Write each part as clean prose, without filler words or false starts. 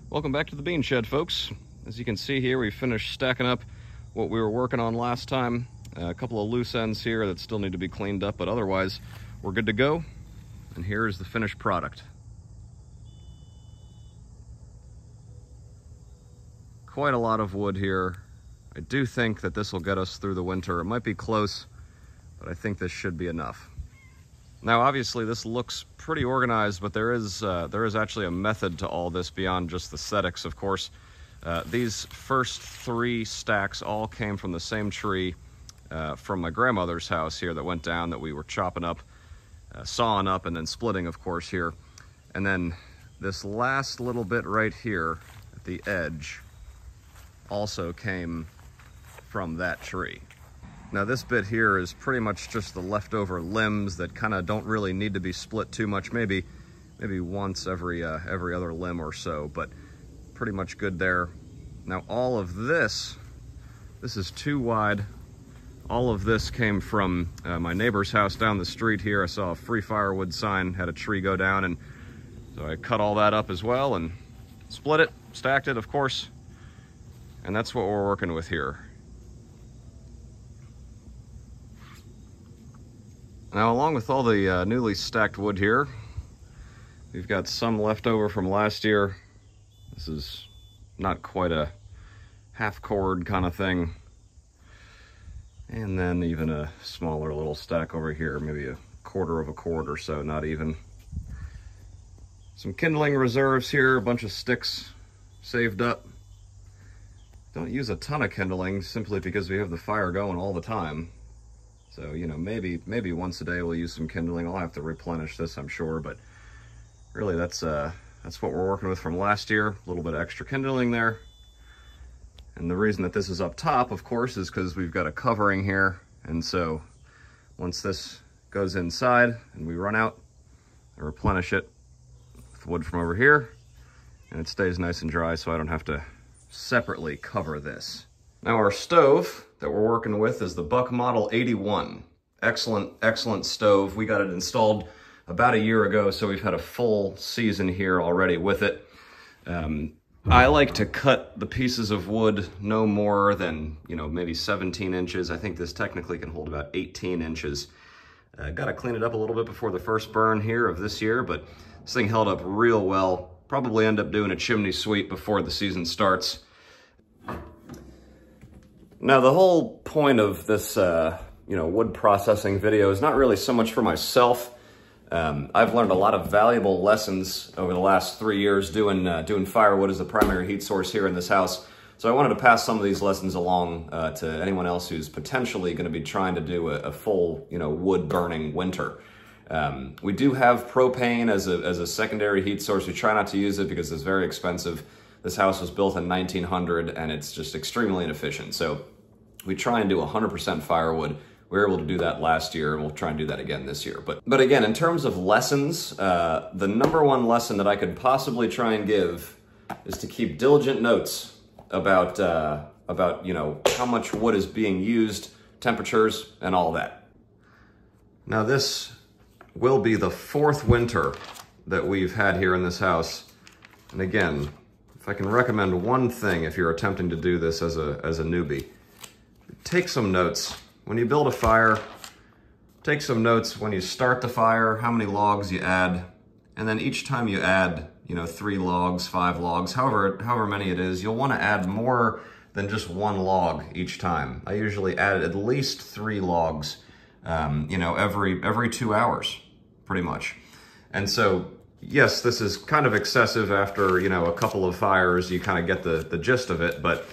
Welcome back to the bean shed, folks. As you can see here, we finished stacking up what we were working on last time. A couple of loose ends here that still need to be cleaned up, but otherwise we're good to go. And here is the finished product. Quite a lot of wood here. I do think that this will get us through the winter. It might be close, but I think this should be enough. Now, obviously, this looks pretty organized, but there is actually a method to all this beyond just the aesthetics, of course. These first 3 stacks all came from the same tree from my grandmother's house here that went down, that we were chopping up, sawing up, and then splitting, of course, here. And then this last little bit right here at the edge also came from that tree. Now this bit here is pretty much just the leftover limbs that kind of don't really need to be split too much, maybe once every other limb or so, but pretty much good there. Now all of this is too wide. All of this came from my neighbor's house down the street here. I saw a free firewood sign, had a tree go down, and so I cut all that up as well and split it, stacked it, of course, and that's what we're working with here. Now, along with all the newly stacked wood here, we've got some left over from last year. This is not quite a half cord kind of thing. And then even a smaller little stack over here, maybe a quarter of a cord or so, not even. Some kindling reserves here, a bunch of sticks saved up. Don't use a ton of kindling simply because we have the fire going all the time. So, you know, maybe once a day we'll use some kindling. I'll have to replenish this, I'm sure, but really that's what we're working with from last year. A little bit of extra kindling there. And the reason that this is up top, of course, is because we've got a covering here. And so once this goes inside and we run out, I replenish it with wood from over here, and it stays nice and dry so I don't have to separately cover this. Now our stove that we're working with is the Buck Model 81. Excellent stove. We got it installed about a year ago, so we've had a full season here already with it. I like to cut the pieces of wood no more than, maybe 17 inches. I think this technically can hold about 18 inches. Got to clean it up a little bit before the first burn here of this year, but this thing held up real well. Probably end up doing a chimney sweep before the season starts. Now, the whole point of this, wood processing video is not really so much for myself. I've learned a lot of valuable lessons over the last 3 years doing firewood as the primary heat source here in this house. So I wanted to pass some of these lessons along to anyone else who's potentially going to be trying to do a full, wood burning winter. We do have propane as a secondary heat source. We try not to use it because it's very expensive. This house was built in 1900 and it's just extremely inefficient. So we try and do 100% firewood. We were able to do that last year, and we'll try and do that again this year. But again, in terms of lessons, the #1 lesson that I could possibly try and give is to keep diligent notes about how much wood is being used, temperatures, and all that. Now this will be the 4th winter that we've had here in this house. And again, if I can recommend one thing if you're attempting to do this as a newbie, take some notes. When you build a fire, take some notes when you start the fire, how many logs you add, and then each time you add, 3 logs, 5 logs, however many it is, you'll want to add more than just 1 log each time. I usually add at least 3 logs, every 2 hours, pretty much. And so, yes, this is kind of excessive after, a couple of fires. You kind of get the gist of it, but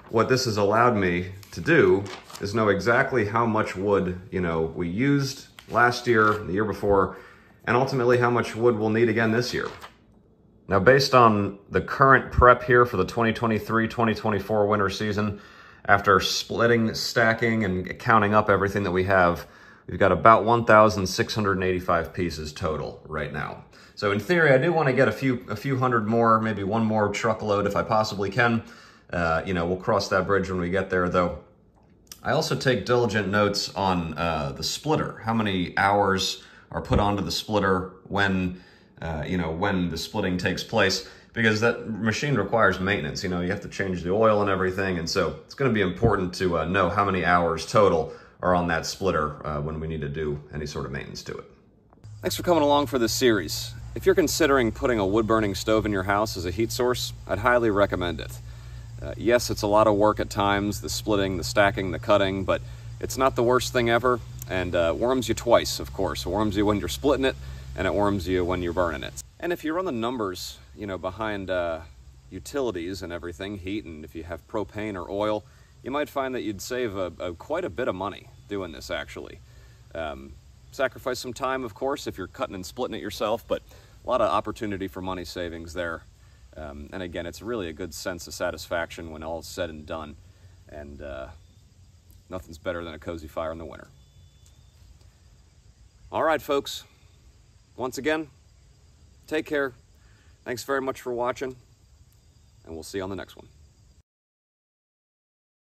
what this has allowed me to do is know exactly how much wood, we used last year, the year before, and ultimately how much wood we'll need again this year. Now, based on the current prep here for the 2023-2024 winter season, after splitting, stacking, and counting up everything that we have, we've got about 1,685 pieces total right now. So in theory, I do want to get a few hundred more, maybe 1 more truckload if I possibly can. We'll cross that bridge when we get there, though. I also take diligent notes on the splitter, how many hours are put onto the splitter when the splitting takes place, because that machine requires maintenance. You know, you have to change the oil and everything, and so it's going to be important to know how many hours total are on that splitter when we need to do any sort of maintenance to it. Thanks for coming along for this series. If you're considering putting a wood-burning stove in your house as a heat source, I'd highly recommend it. Yes, it's a lot of work at times, the splitting, the stacking, the cutting, but it's not the worst thing ever, and warms you twice, of course. It warms you when you're splitting it, and it warms you when you're burning it. And if you run the numbers, you know, behind utilities and everything, heat, and if you have propane or oil, you might find that you'd save quite a bit of money doing this, actually. Sacrifice some time, of course, if you're cutting and splitting it yourself, but a lot of opportunity for money savings there. And again, it's really a good sense of satisfaction when all is said and done. And nothing's better than a cozy fire in the winter. All right, folks. Once again, take care. Thanks very much for watching, and we'll see you on the next one.